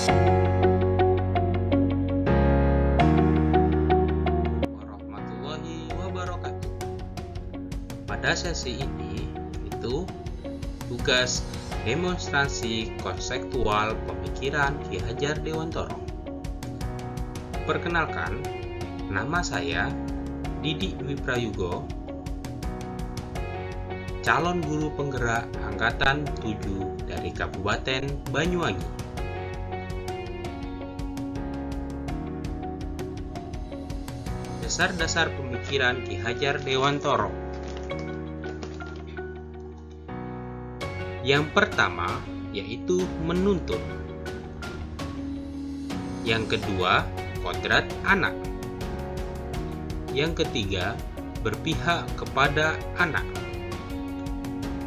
Warahmatullahi wabarakatuh. Pada sesi ini itu tugas demonstrasi konseptual pemikiran Ki Hajar Dewantoro. Perkenalkan, nama saya Didi Dwi Prayugo, calon guru penggerak angkatan 7 dari Kabupaten Banyuwangi. Dasar-dasar pemikiran Ki Hajar Dewantoro. Yang pertama yaitu menuntun. Yang kedua, kodrat anak. Yang ketiga, berpihak kepada anak.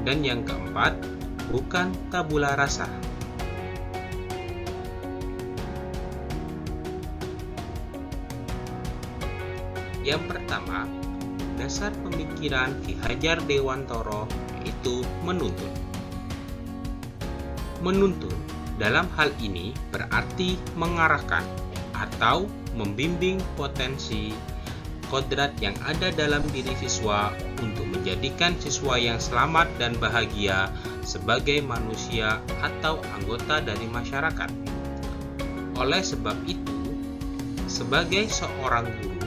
Dan yang keempat, bukan tabula rasa. Yang pertama, dasar pemikiran Ki Hajar Dewantoro yaitu menuntun. Menuntun dalam hal ini berarti mengarahkan atau membimbing potensi kodrat yang ada dalam diri siswa untuk menjadikan siswa yang selamat dan bahagia sebagai manusia atau anggota dari masyarakat. Oleh sebab itu, sebagai seorang guru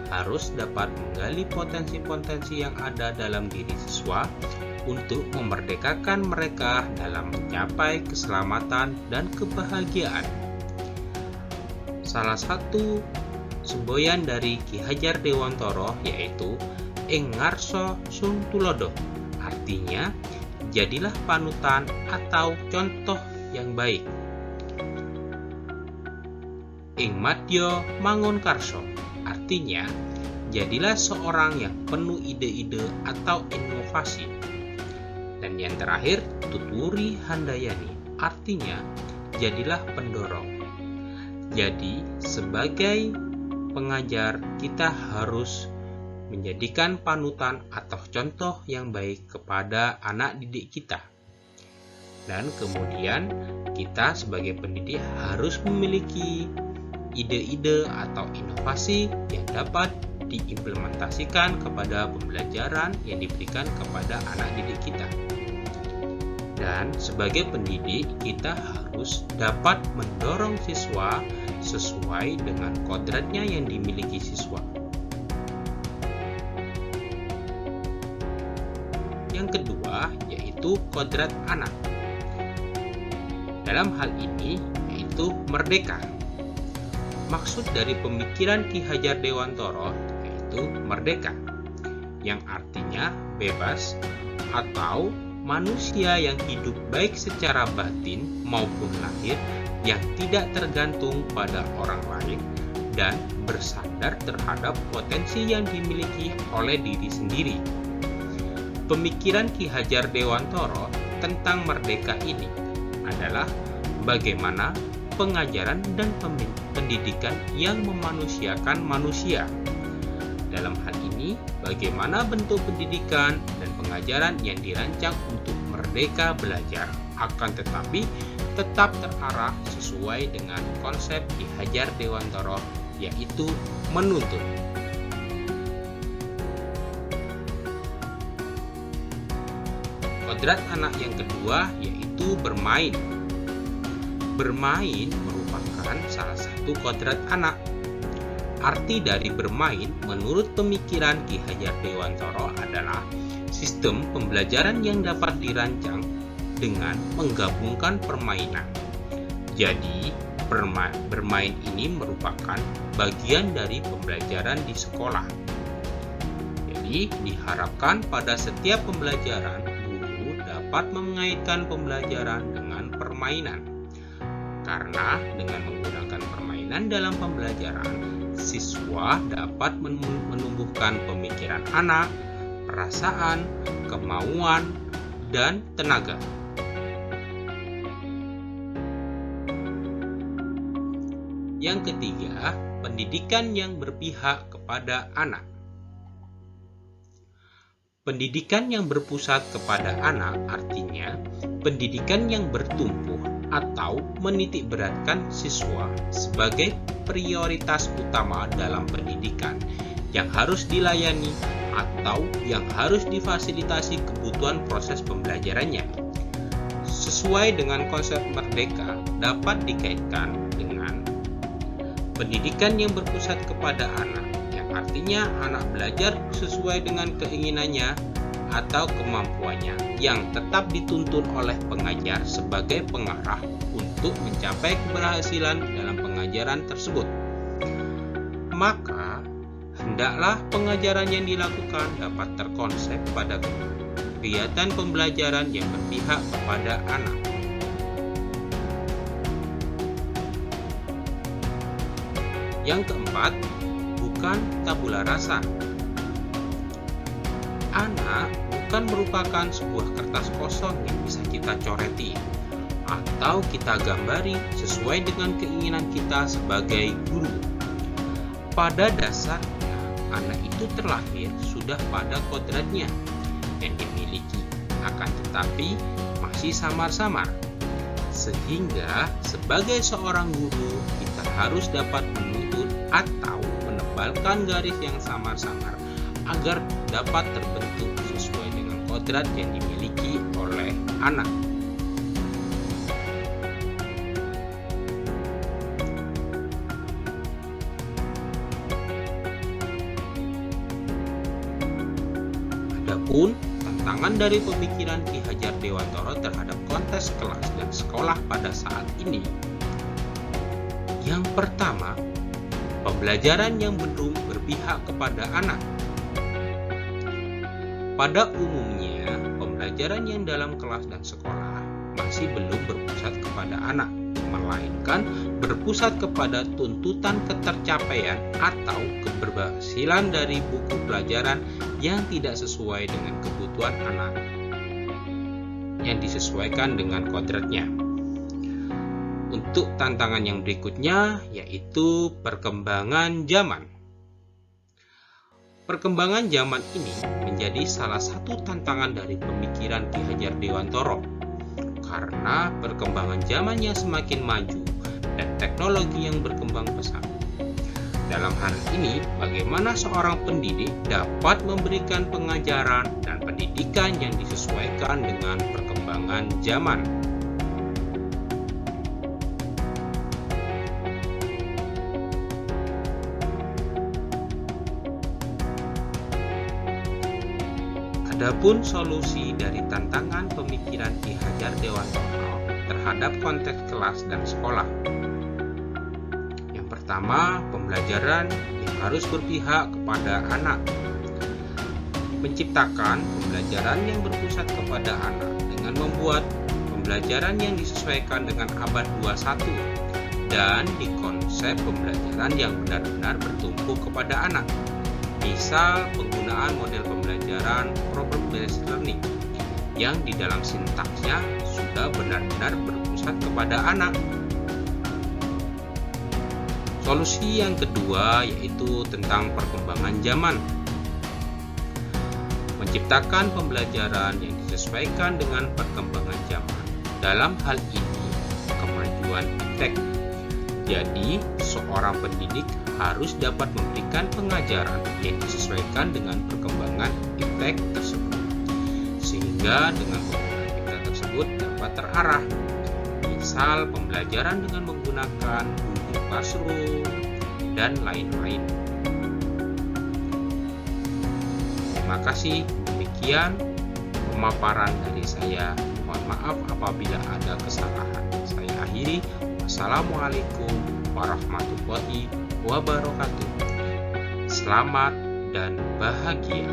harus dapat menggali potensi-potensi yang ada dalam diri siswa untuk memerdekakan mereka dalam mencapai keselamatan dan kebahagiaan. Salah satu semboyan dari Ki Hajar Dewantoro yaitu Ing ngarsa sung tulodo, artinya jadilah panutan atau contoh yang baik. Ing madya mangun karso, artinya jadilah seorang yang penuh ide-ide atau inovasi. Dan yang terakhir, tuturi handayani, artinya jadilah pendorong. Jadi sebagai pengajar kita harus menjadikan panutan atau contoh yang baik kepada anak didik kita. Dan kemudian kita sebagai pendidik harus memiliki ide-ide atau inovasi yang dapat diimplementasikan kepada pembelajaran yang diberikan kepada anak didik kita. Dan sebagai pendidik kita harus dapat mendorong siswa sesuai dengan kodratnya yang dimiliki siswa. Yang kedua yaitu kodrat anak. Dalam hal ini yaitu merdeka. Maksud dari pemikiran Ki Hajar Dewantoro yaitu merdeka, yang artinya bebas atau manusia yang hidup baik secara batin maupun lahir, yang tidak tergantung pada orang lain dan bersandar terhadap potensi yang dimiliki oleh diri sendiri. Pemikiran Ki Hajar Dewantoro tentang merdeka ini adalah bagaimana pengajaran dan pendidikan yang memanusiakan manusia. Dalam hal ini, bagaimana bentuk pendidikan dan pengajaran yang dirancang untuk merdeka belajar, akan tetapi tetap terarah sesuai dengan konsep Ki Hajar Dewantoro, yaitu menuntun. Kodrat anak yang kedua yaitu bermain. Bermain merupakan salah satu kodrat anak. Arti dari bermain menurut pemikiran Ki Hajar Dewantoro adalah sistem pembelajaran yang dapat dirancang dengan menggabungkan permainan. Jadi, bermain ini merupakan bagian dari pembelajaran di sekolah. Jadi, diharapkan pada setiap pembelajaran, guru dapat mengaitkan pembelajaran dengan permainan. Karena dengan menggunakan permainan dalam pembelajaran, siswa dapat menumbuhkan pemikiran anak, perasaan, kemauan, dan tenaga. Yang ketiga, pendidikan yang berpihak kepada anak. Pendidikan yang berpusat kepada anak artinya pendidikan yang bertumpu atau menitikberatkan siswa sebagai prioritas utama dalam pendidikan yang harus dilayani atau yang harus difasilitasi kebutuhan proses pembelajarannya. Sesuai dengan konsep merdeka dapat dikaitkan dengan pendidikan yang berpusat kepada anak, yang artinya anak belajar sesuai dengan keinginannya atau kemampuannya yang tetap dituntun oleh pengajar sebagai pengarah untuk mencapai keberhasilan dalam pengajaran tersebut. Maka, hendaklah pengajaran yang dilakukan dapat terkonsep pada kegiatan pembelajaran yang berpihak kepada anak. Yang keempat, bukan tabula rasa. Anak bukan merupakan sebuah kertas kosong yang bisa kita coreti atau kita gambari sesuai dengan keinginan kita sebagai guru. Pada dasarnya, anak itu terlahir sudah pada kodratnya yang dimiliki, akan tetapi masih samar-samar. Sehingga sebagai seorang guru, kita harus dapat menuntut atau menebalkan garis yang samar-samar agar dapat terbentuk sesuai dengan kodrat yang dimiliki oleh anak. Adapun tantangan dari pemikiran Ki Hajar Dewantara terhadap konteks kelas dan sekolah pada saat ini. Yang pertama, pembelajaran yang belum berpihak kepada anak. Pada umumnya, pembelajaran yang dalam kelas dan sekolah masih belum berpusat kepada anak, melainkan berpusat kepada tuntutan ketercapaian atau keberhasilan dari buku pelajaran yang tidak sesuai dengan kebutuhan anak, yang disesuaikan dengan kodratnya. Untuk tantangan yang berikutnya, yaitu perkembangan zaman. Perkembangan zaman ini menjadi salah satu tantangan dari pemikiran Ki Hajar Dewantara, karena perkembangan zaman yang semakin maju dan teknologi yang berkembang pesat. Dalam hal ini, bagaimana seorang pendidik dapat memberikan pengajaran dan pendidikan yang disesuaikan dengan perkembangan zaman. Adapun solusi dari tantangan pemikiran Ki Hajar Dewantara terhadap konteks kelas dan sekolah. Yang pertama, pembelajaran yang harus berpihak kepada anak. Menciptakan pembelajaran yang berpusat kepada anak dengan membuat pembelajaran yang disesuaikan dengan abad 21 dan dikonsep pembelajaran yang benar-benar bertumpu kepada anak. Misal penggunaan model pembelajaran problem-based learning yang di dalam sintaksnya sudah benar-benar berpusat kepada anak. Solusi yang kedua yaitu tentang perkembangan zaman. Menciptakan pembelajaran yang disesuaikan dengan perkembangan zaman. Dalam hal ini, kemajuan iptek. Jadi, seorang pendidik harus dapat memberikan pengajaran yang disesuaikan dengan perkembangan iptek tersebut, sehingga dengan penggunaan iptek tersebut dapat terarah. Misal pembelajaran dengan menggunakan Google Classroom dan lain-lain. Terima kasih, demikian pemaparan dari saya. Mohon maaf apabila ada kesalahan. Saya akhiri. Wassalamualaikum warahmatullahi wabarakatuh. Selamat dan bahagia.